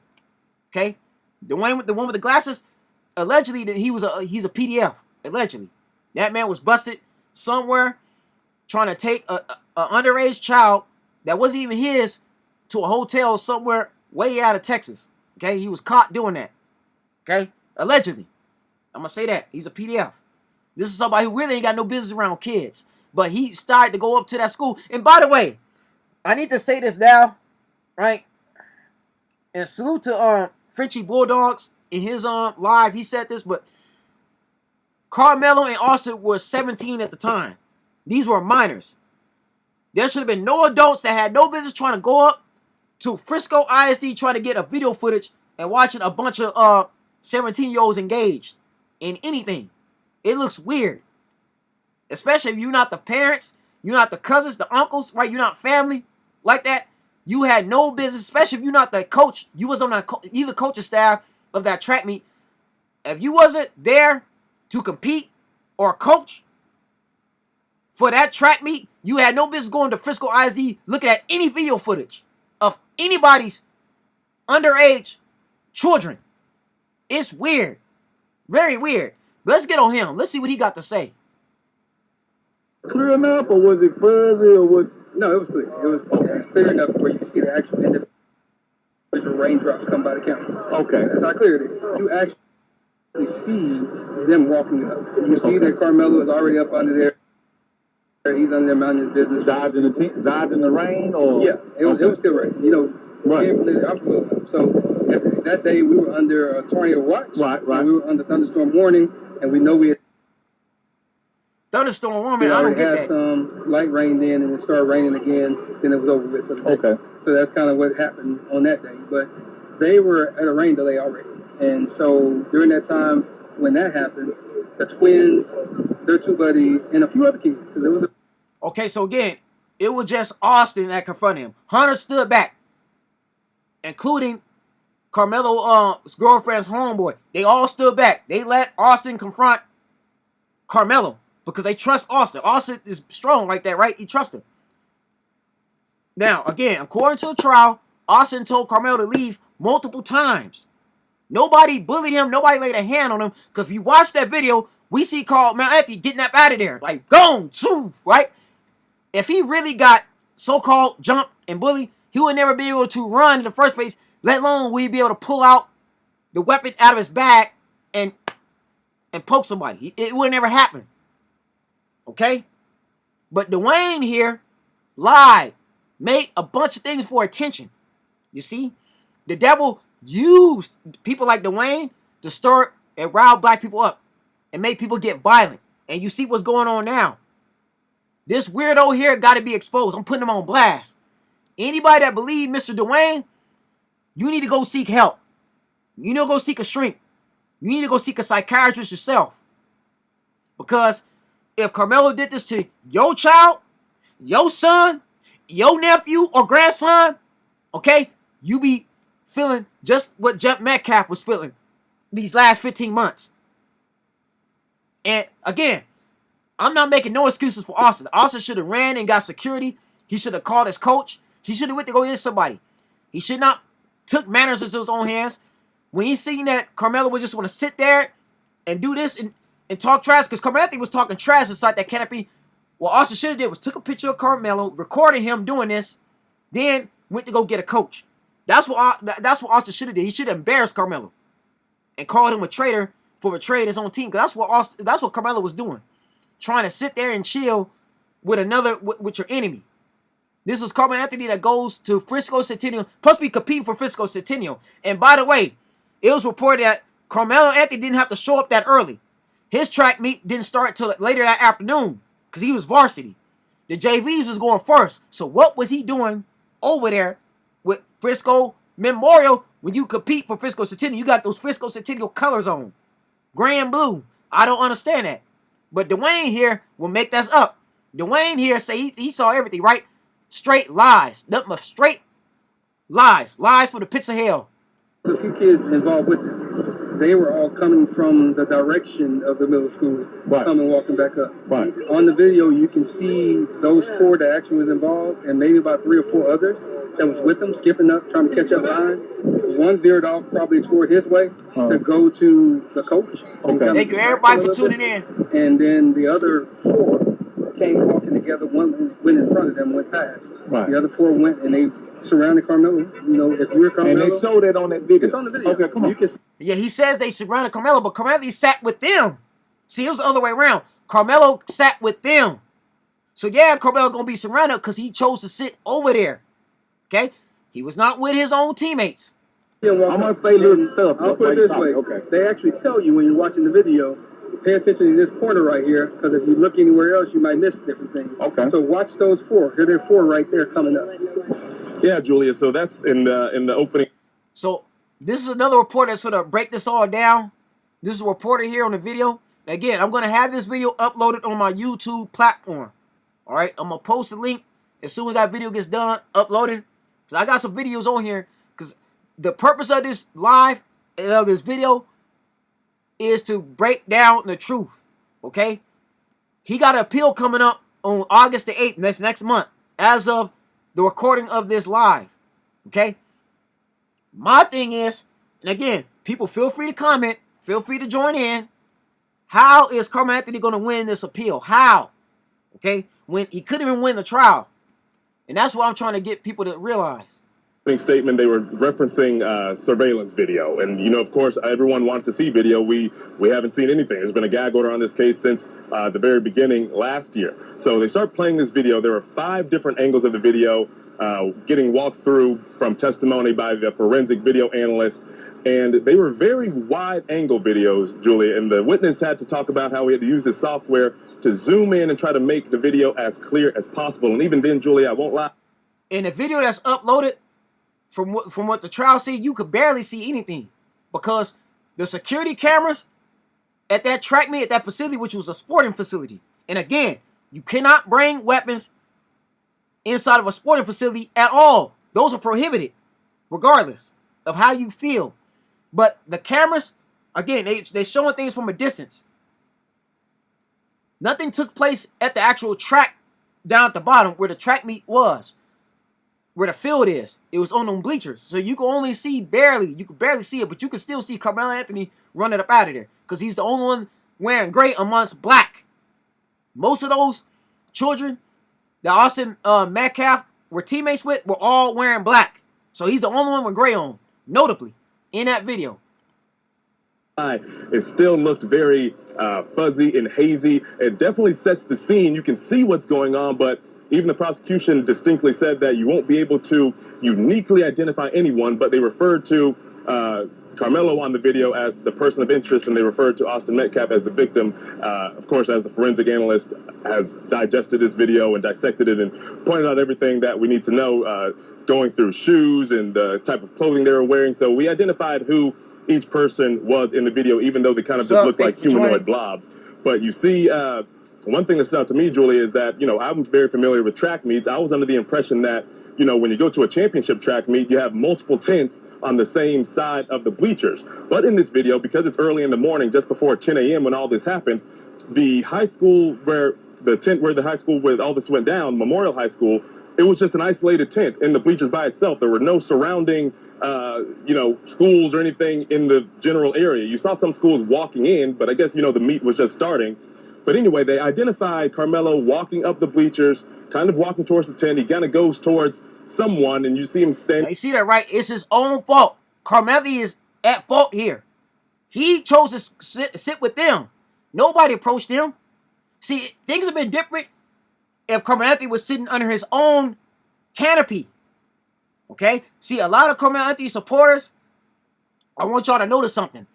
Okay? The one with the glasses, allegedly that he's a PDF. Allegedly. That man was busted somewhere trying to take a underage child that wasn't even his to a hotel somewhere way out of Texas. Okay? He was caught doing that. Okay? Allegedly. I'm gonna say that. He's a PDF. This is somebody who really ain't got no business around kids. But he started to go up to that school. And by the way, I need to say this now, right? And salute to Frenchie Bulldogs in his live. He said this, but Karmelo and Austin were 17 at the time. These were minors. There should have been no adults that had no business trying to go up to Frisco ISD trying to get a video footage and watching a bunch of 17-year-olds engaged in anything. It looks weird. Especially if you're not the parents, you're not the cousins, the uncles, right? You're not family like that. You had no business, especially if you're not the coach. You was on either coaching staff of that track meet. If you wasn't there to compete or coach for that track meet, you had no business going to Frisco ISD looking at any video footage of anybody's underage children. It's weird. Very weird. Let's get on him. Let's see what he got to say. Clear enough, or was it fuzzy, or what? No, it was clear. It was clear enough where you can see the actual individual raindrops come by the camera. Okay. That's how clear it is. You actually see them walking up. You see that Karmelo is already up under there. He's under there minding his business. Dodging the rain, or yeah, it was still raining. You know, right. I'm familiar. So that day we were under a tornado watch. Right. We were under thunderstorm warning, and we know we had thunderstorm warning. I don't get that. Some light rain then, and it started raining again. Then it was over with for the day. Okay. So that's kind of what happened on that day. But they were at a rain delay already, and so during that time when that happened, the twins, their two buddies, and a few other kids, because there was a. Okay, so again, it was just Austin that confronted him. Hunter stood back, including Karmelo's girlfriend's homeboy. They all stood back. They let Austin confront Karmelo because they trust Austin. Austin is strong like that, right? He trusts him. Now, again, according to the trial, Austin told Karmelo to leave multiple times. Nobody bullied him. Nobody laid a hand on him. Because if you watch that video, we see Karmelo Anthony getting up out of there. Like, gone, right? If he really got so-called jumped and bullied, he would never be able to run in the first place, let alone would he be able to pull out the weapon out of his bag and poke somebody. It would never happen. Okay? But Dwayne here lied, made a bunch of things for attention. You see? The devil used people like Dwayne to stir and rile black people up and make people get violent. And you see what's going on now. This weirdo here got to be exposed. I'm putting him on blast. Anybody that believes Mr. Dwayne, you need to go seek help. You need to go seek a shrink. You need to go seek a psychiatrist yourself. Because if Karmelo did this to your child, your son, your nephew or grandson, okay, you be feeling just what Jeff Metcalf was feeling these last 15 months. And again, I'm not making no excuses for Austin. Austin should have ran and got security. He should have called his coach. He should have went to go get somebody. He should not took matters into his own hands. When he seen that Karmelo would just want to sit there and do this and talk trash, because Karmelo Anthony was talking trash inside that canopy. What Austin should have did was took a picture of Karmelo, recorded him doing this, then went to go get a coach. That's what Austin should have did. He should have embarrassed Karmelo and called him a traitor for betraying his own team. Because that's what Karmelo was doing, trying to sit there and chill with your enemy. This was Karmelo Anthony that goes to Frisco Centennial, plus be competing for Frisco Centennial. And by the way, it was reported that Karmelo Anthony didn't have to show up that early. His track meet didn't start till later that afternoon because he was varsity. The JVs was going first. So what was he doing over there with Frisco Memorial when you compete for Frisco Centennial? You got those Frisco Centennial colors on. Gray and blue. I don't understand that. But Dwayne here will make that up. Dwayne here say he saw everything, right? Straight lies. Nothing but straight lies. Lies for the pits of hell. A few kids involved with them. They were all coming from the direction of the middle school, coming walking back up. Right. On the video, you can see those 4 that actually was involved, and maybe about 3 or 4 others that was with them, skipping up, trying to catch up behind. One veered off probably toward his way to go to the coach. Okay. Thank you, everybody, for tuning in. And then the other 4 came walking together. One went in front of them, went past. Right. The other 4 went, and they surrounded Karmelo. You know, if you're Karmelo, And they showed it on that video. it's on the video. Okay, come on. You can Yeah, he says they surrounded Karmelo, but Karmelo sat with them. See, it was the other way around. Karmelo sat with them. So yeah, Karmelo gonna be surrounded because he chose to sit over there. Okay? He was not with his own teammates. I'm gonna say little stuff. I'll put it this way. Okay. They actually tell you when you're watching the video, pay attention to this corner right here, because if you look anywhere else, you might miss different things. Okay. So watch those 4. Here they're 4 right there coming up. Yeah, Julia. So that's in the opening. So this is another reporter that's gonna break this all down. This is a reporter here on the video. Again, I'm gonna have this video uploaded on my YouTube platform. All right, I'm gonna post a link as soon as that video gets done uploading. So I got some videos on here because the purpose of this live of this video is to break down the truth. Okay, he got an appeal coming up on August the 8th, next month, as of the recording of this live. Okay. My thing is, and again, people feel free to comment, feel free to join in. How is Karmelo Anthony going to win this appeal? How? Okay, when he couldn't even win the trial. And that's what I'm trying to get people to realize. Statement, they were referencing surveillance video, and you know, of course, everyone wants to see video. We haven't seen anything. There's been a gag order on this case since the very beginning last year. So they start playing this video. There are 5 different angles of the video getting walked through from testimony by the forensic video analyst, and they were very wide angle videos, Julia. And the witness had to talk about how he had to use this software to zoom in and try to make the video as clear as possible. And even then, Julia, I won't lie. In the video that's uploaded, from what the trial said, you could barely see anything because the security cameras at that track meet at that facility, which was a sporting facility. And again, you cannot bring weapons inside of a sporting facility at all. Those are prohibited, regardless of how you feel. But the cameras, again, they're showing things from a distance. Nothing took place at the actual track down at the bottom where the track meet was. Where the field is. It was on them bleachers. So you can only see barely. You can barely see it, but you can still see Karmelo Anthony running up out of there. Because he's the only one wearing gray amongst black. Most of those children that Austin Metcalf were teammates with were all wearing black. So he's the only one with gray on. Notably, in that video. It still looked very fuzzy and hazy. It definitely sets the scene. You can see what's going on, but even the prosecution distinctly said that you won't be able to uniquely identify anyone, but they referred to Karmelo on the video as the person of interest, and they referred to Austin Metcalf as the victim. Of course, as the forensic analyst has digested this video and dissected it and pointed out everything that we need to know, going through shoes and the type of clothing they were wearing. So we identified who each person was in the video, even though they kind of just looked like humanoid blobs. But you see, one thing that stood out to me, Julie, is that, you know, I'm very familiar with track meets. I was under the impression that, you know, when you go to a championship track meet, you have multiple tents on the same side of the bleachers. But in this video, because it's early in the morning, just before 10 a.m. when all this happened, the high school where all this went down, Memorial High School, it was just an isolated tent in the bleachers by itself. There were no surrounding schools or anything in the general area. You saw some schools walking in, but I guess, the meet was just starting. But anyway, they identified Karmelo walking up the bleachers, kind of walking towards the tent. He kind of goes towards someone, and you see him standing. Now, you see that, right? It's his own fault. Karmelo is at fault here. He chose to sit with them. Nobody approached him. See, things have been different if Karmelo Anthony was sitting under his own canopy. Okay? See, a lot of Karmelo Anthony supporters, I want y'all to notice something.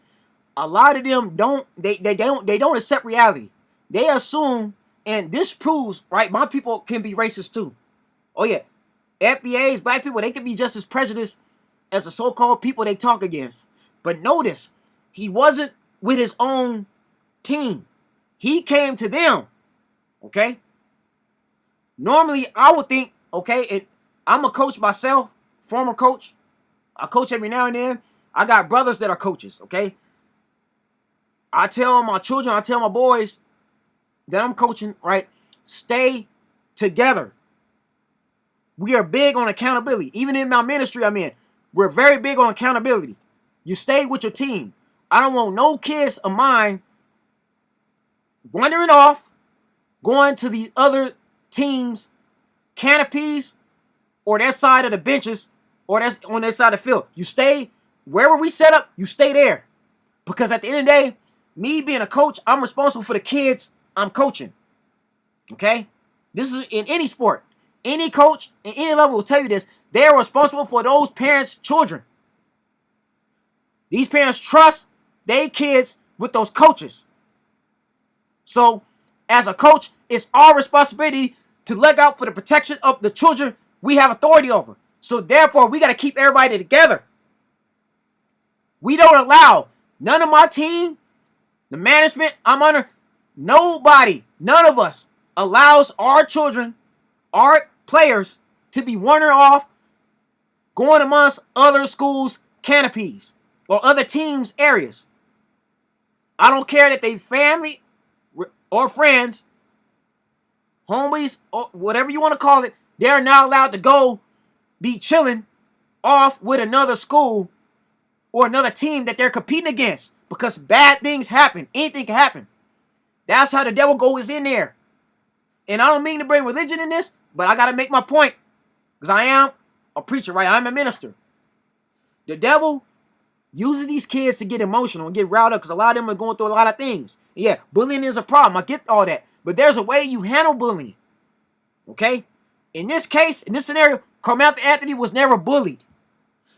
A lot of them don't accept reality. They assume, and this proves, right, my people can be racist too. Oh yeah. FBAs, black people, they can be just as prejudiced as the so-called people they talk against. But notice, he wasn't with his own team. He came to them. Okay? Normally, I would think, okay, and I'm a coach myself, former coach. I coach every now and then. I got brothers that are coaches, okay? I tell my children, I tell my boys that I'm coaching, right? Stay together. We are big on accountability. Even in my ministry I'm in, we're very big on accountability. You stay with your team. I don't want no kids of mine wandering off, going to the other teams' canopies, or their side of the benches, or that's on their side of the field. You stay wherever we set up, you stay there. Because at the end of the day, me being a coach, I'm responsible for the kids I'm coaching. Okay? This is in any sport. Any coach in any level will tell you this. They are responsible for those parents' children. These parents trust their kids with those coaches. So, as a coach, it's our responsibility to look out for the protection of the children we have authority over. So, therefore, we got to keep everybody together. We don't allow none of my team, the management I'm under, nobody, none of us allows our children, our players, to be wandering off, going amongst other schools' canopies or other teams' areas. I don't care that they family or friends, homies, or whatever you want to call it, they're not allowed to go be chilling off with another school or another team that they're competing against, because bad things happen. Anything can happen. That's how the devil goes in there. And I don't mean to bring religion in this, but I got to make my point, because I am a preacher, right? I'm a minister. The devil uses these kids to get emotional and get riled up, because a lot of them are going through a lot of things. Yeah, bullying is a problem. I get all that. But there's a way you handle bullying. Okay? In this case, in this scenario, Karmelo Anthony was never bullied.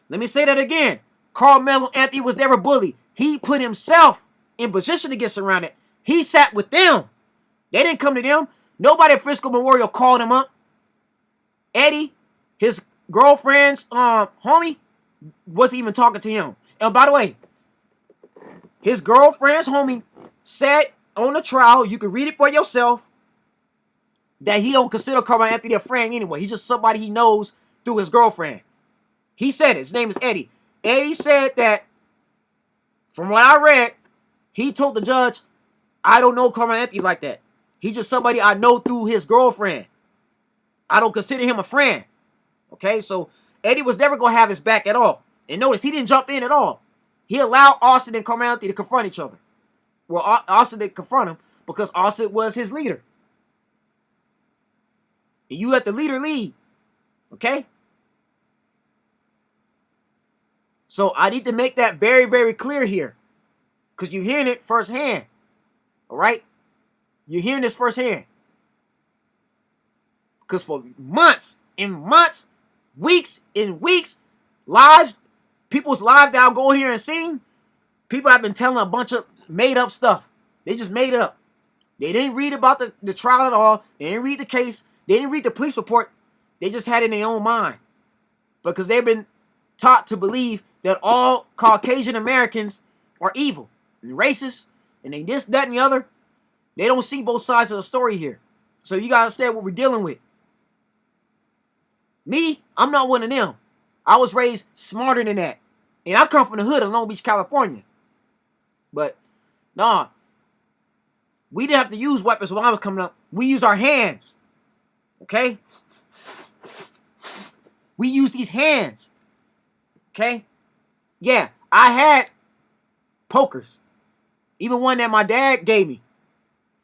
Let me say that again. Karmelo Anthony was never bullied. He put himself in position to get surrounded. He sat with them. They didn't come to them. Nobody at Frisco Memorial called him up. Eddie, his girlfriend's homie, wasn't even talking to him. And by the way, his girlfriend's homie said on the trial, you can read it for yourself, that he don't consider Karmelo Anthony a friend anyway. He's just somebody he knows through his girlfriend. He said it. His name is Eddie. Eddie said that, from what I read, he told the judge, I don't know Karmelo Anthony like that. He's just somebody I know through his girlfriend. I don't consider him a friend. Okay, so Eddie was never going to have his back at all. And notice, he didn't jump in at all. He allowed Austin and Karmelo Anthony to confront each other. Well, Austin didn't confront him because Austin was his leader. And you let the leader lead. Okay? So I need to make that very, very clear here, because you're hearing it firsthand. All right? You're hearing this firsthand. Because for months and months, weeks and weeks, people's lives that I'm going here and seeing, people have been telling a bunch of made up stuff. They just made it up. They didn't read about the trial at all. They didn't read the case. They didn't read the police report. They just had it in their own mind. Because they've been taught to believe that all Caucasian Americans are evil and racist, and they this, that, and the other. They don't see both sides of the story here. So you got to understand what we're dealing with. Me, I'm not one of them. I was raised smarter than that. And I come from the hood of Long Beach, California. But, nah. We didn't have to use weapons when I was coming up. We use our hands. Okay? We use these hands. Okay? Yeah, I had pokers. Even one that my dad gave me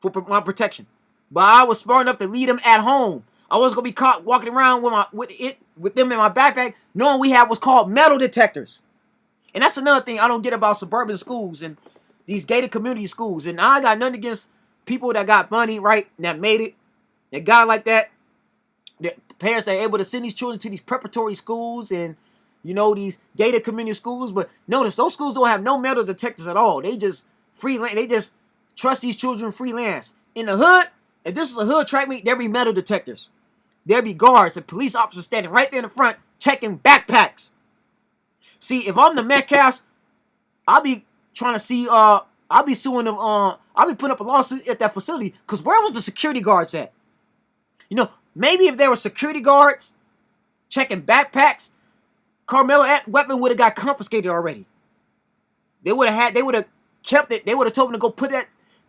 for my protection. But I was smart enough to leave them at home. I wasn't gonna be caught walking around with them in my backpack, knowing we had what's called metal detectors. And that's another thing I don't get about suburban schools and these gated community schools. And I got nothing against people that got money, right, that made it, that got like that. The parents that are able to send these children to these preparatory schools and, you know, these gated community schools. But notice, those schools don't have no metal detectors at all. They just freelance. They just trust these children freelance. In the hood, if this was a hood track meet, there'd be metal detectors. There'd be guards and police officers standing right there in the front checking backpacks. See, if I'm the Metcalfs, I'll be trying to see, I'll be suing them, I'll be putting up a lawsuit at that facility, because where was the security guards at? You know, maybe if there were security guards checking backpacks, Karmelo weapon would have got confiscated already. They would have kept it, they would have told him to go put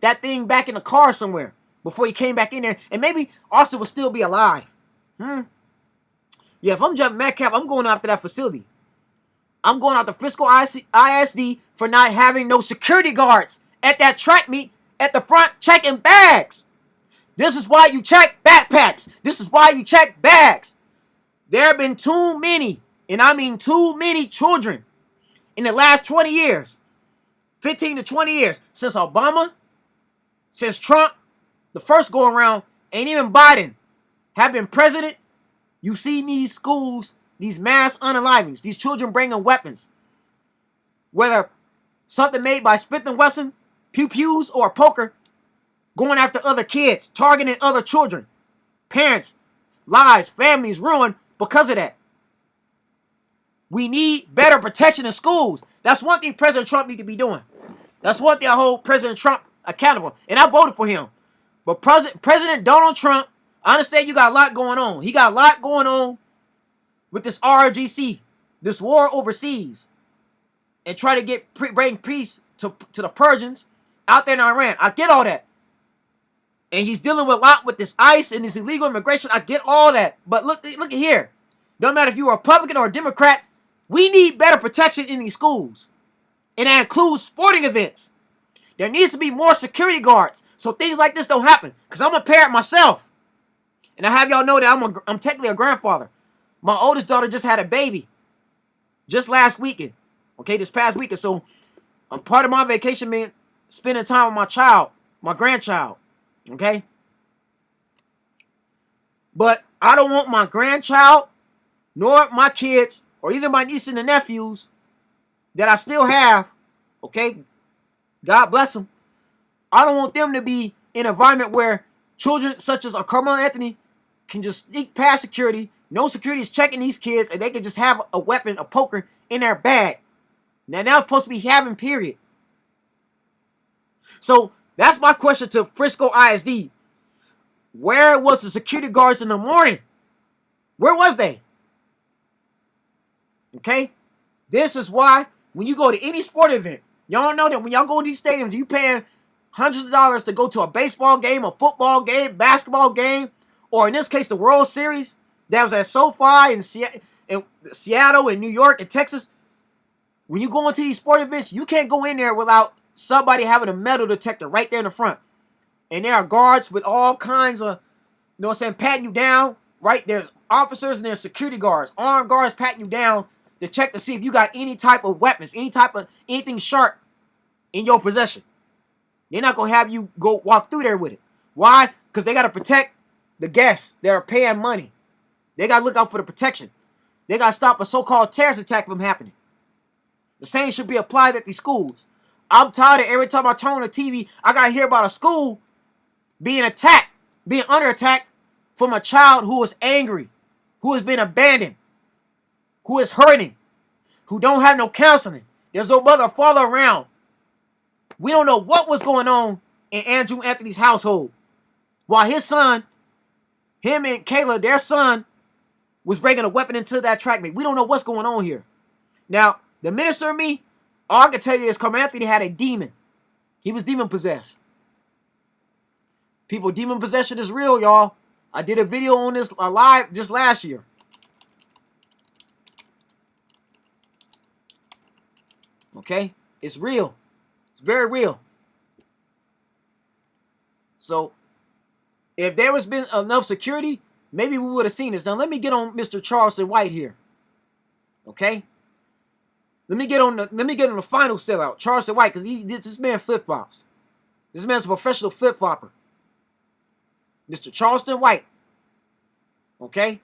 that thing back in the car somewhere before he came back in there, and maybe Austin would still be alive. Yeah, if I'm jumping Metcalf, I'm going after that facility. I'm going out to Frisco ISD for not having no security guards at that track meet at the front checking bags. This is why you check backpacks. This is why you check bags. There have been too many, and I mean too many children in the last 20 years, 15 to 20 years, since Obama, since Trump, the first go around, and even Biden have been president. You see these schools, these mass unalivings, these children bringing weapons, whether something made by Smith & Wesson, pew-pews, or a poker, going after other kids, targeting other children. Parents, lives, families ruined because of that. We need better protection in schools. That's one thing President Trump needs to be doing. That's one thing I hold President Trump accountable. And I voted for him. But President Donald Trump, I understand you got a lot going on. He got a lot going on with this RGC, this war overseas, and try to bring peace to the Persians out there in Iran. I get all that. And he's dealing with a lot with this ICE and this illegal immigration. I get all that. But look at here. No matter if you're a Republican or a Democrat, we need better protection in these schools. And that includes sporting events. There needs to be more security guards so things like this don't happen. Because I'm a parent myself. And I have y'all know that I'm technically a grandfather. My oldest daughter just had a baby. Just last weekend. Okay, this past weekend. So part of my vacation meant spending time with my child, my grandchild. Okay? But I don't want my grandchild, nor my kids, or either my nieces and nephews that I still have, okay? God bless them. I don't want them to be in an environment where children such as Karmelo Anthony can just sneak past security. No security is checking these kids, and they can just have a weapon, a poker, in their bag. Now it's supposed to be having, period. So that's my question to Frisco ISD. Where was the security guards in the morning? Where was they? Okay? This is why when you go to any sport event, y'all know that when y'all go to these stadiums, you paying hundreds of dollars to go to a baseball game, a football game, basketball game, or in this case, the World Series that was at SoFi in Seattle and New York and Texas. When you go into these sport events, you can't go in there without somebody having a metal detector right there in the front. And there are guards with all kinds of, you know what I'm saying, patting you down, right? There's officers and there's security guards, armed guards patting you down to check to see if you got any type of weapons, anything sharp in your possession. They're not going to have you go walk through there with it. Why? Because they got to protect the guests that are paying money. They got to look out for the protection. They got to stop a so-called terrorist attack from happening. The same should be applied at these schools. I'm tired of every time I turn on the TV, I got to hear about a school being attacked, being under attack from a child who is angry, who has been abandoned, who is hurting, who don't have no counseling. There's no mother or father around. We don't know what was going on in Andrew Anthony's household. While his son, him and Kayla, their son, was bringing a weapon into that track meet. We don't know what's going on here. Now, the minister and me, all I can tell you is Karmelo Anthony had a demon. He was demon possessed. People, demon possession is real, y'all. I did a video on this live just last year. Okay? It's real. It's very real. So, if there was been enough security, maybe we would have seen this. Now, let me get on Mr. Charleston White here. Okay? Let me get on the final sellout, Charleston White, because this man flip-flops. This man's a professional flip-flopper. Mr. Charleston White. Okay?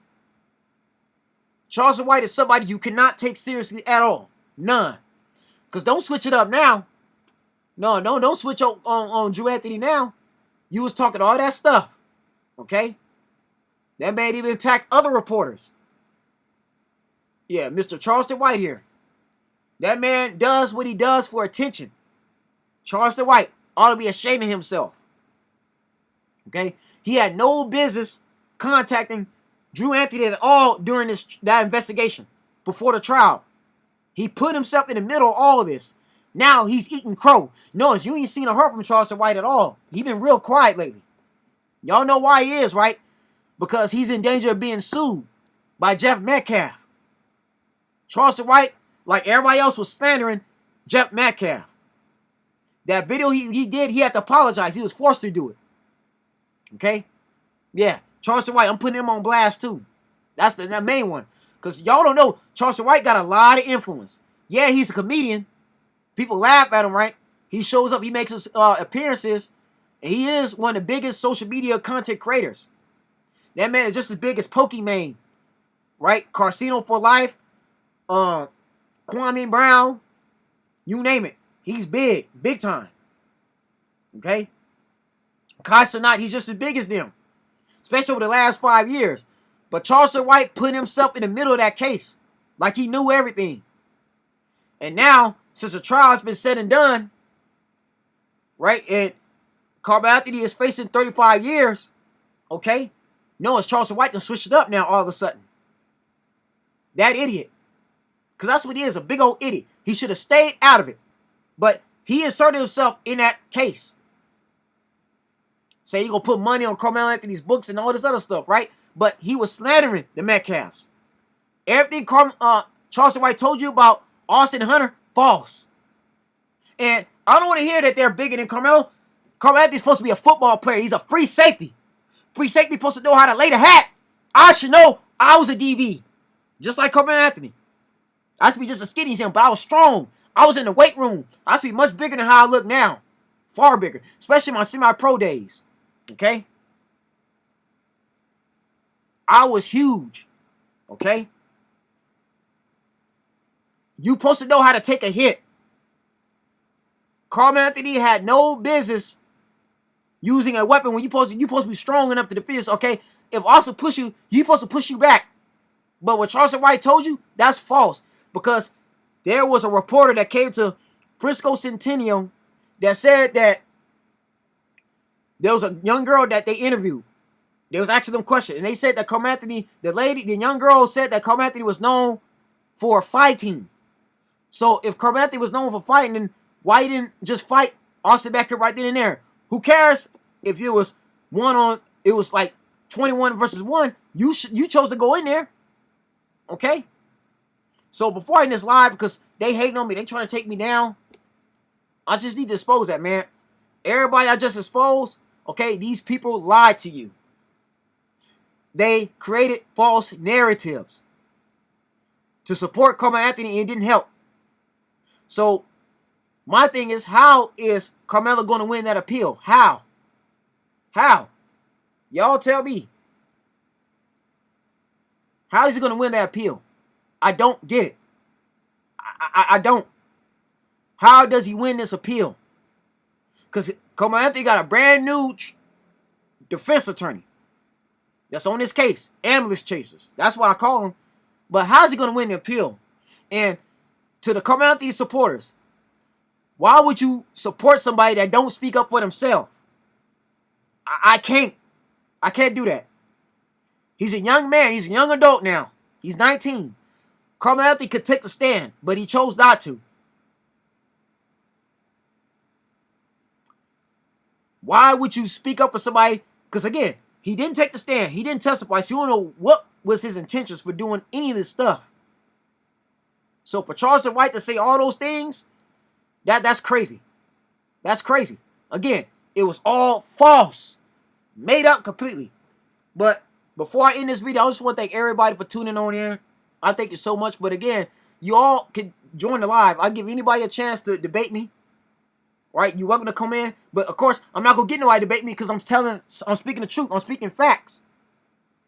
Charleston White is somebody you cannot take seriously at all. None. Because don't switch it up now. No, don't switch on Drew Anthony now. You was talking all that stuff. Okay? That man even attacked other reporters. Yeah, Mr. Charleston White here. That man does what he does for attention. Charleston White ought to be ashamed of himself. Okay? He had no business contacting Drew Anthony at all during that investigation before the trial. He put himself in the middle of all of this. Now he's eating crow. Notice you ain't seen a heard from Charleston White at all. He been real quiet lately. Y'all know why he is, right? Because he's in danger of being sued by Jeff Metcalf. Charleston White, like everybody else, was slandering Jeff Metcalf. That video he did, he had to apologize. He was forced to do it. Okay? Yeah, Charleston White, I'm putting him on blast too. That's the main one. Because y'all don't know, Charleston White got a lot of influence. Yeah, he's a comedian. People laugh at him, right? He shows up, he makes his appearances, and he is one of the biggest social media content creators. That man is just as big as Pokimane, right? Casino for Life, Kwame Brown, you name it. He's big time. Okay? Kai Cenat, he's just as big as them, especially over the last 5 years. But Charleston White put himself in the middle of that case, like he knew everything. And now, since the trial has been said and done, right, and Karmelo Anthony is facing 35 years, okay? No, it's Charleston White to switch it up now all of a sudden. That idiot. Because that's what he is, a big old idiot. He should have stayed out of it. But he inserted himself in that case. Say he gonna put money on Karmelo Anthony's books and all this other stuff, right? But he was slandering the Metcalfs. Everything Charleston White told you about Austin Hunter, false. And I don't want to hear that they're bigger than Karmelo. Karmelo Anthony's supposed to be a football player. He's a free safety. Free safety supposed to know how to lay the hat. I should know I was a DB. Just like Karmelo Anthony. I used to be just as skinny as him, but I was strong. I was in the weight room. I used to be much bigger than how I look now. Far bigger. Especially my semi-pro days. Okay? I was huge. Okay? You supposed to know how to take a hit. Karmelo Anthony had no business using a weapon when you supposed to be strong enough to defend us, okay? If Austin push you, you supposed to push you back. But what Charleston White told you, that's false. Because there was a reporter that came to Frisco Centennial that said that there was a young girl that they interviewed. They was asking them questions. And they said that Karmelo Anthony, the young girl said that Karmelo Anthony was known for fighting. So if Karmelo Anthony was known for fighting, then why didn't just fight Austin Becker right then and there? Who cares if it was it was like 21 versus 1. You chose to go in there. Okay? So before I end this live, because they hating on me, they trying to take me down, I just need to expose that, man. Everybody I just exposed, okay, these people lied to you. They created false narratives to support Karmelo Anthony, and it didn't help. So my thing is, how is Karmelo going to win that appeal? How? Y'all tell me. How is he going to win that appeal? I don't get it. I don't. How does he win this appeal? Because Karmelo Anthony got a brand new defense attorney that's on this case. Ambulance chasers. That's what I call him. But how's he going to win the appeal? And to the Karmelo Anthony supporters, why would you support somebody that don't speak up for themselves? I can't. I can't do that. He's a young man. He's a young adult now. He's 19. Karmelo Anthony could take the stand, but he chose not to. Why would you speak up for somebody? Because again, he didn't take the stand. He didn't testify. So you don't know what was his intentions for doing any of this stuff. So for Charleston White to say all those things, That's crazy. That's crazy. Again, it was all false. Made up completely. But before I end this video, I just want to thank everybody for tuning on in. I thank you so much. But again, you all can join the live. I'll give anybody a chance to debate me. Right? You're welcome to come in. But of course, I'm not going to get nobody to debate me because I'm speaking the truth. I'm speaking facts.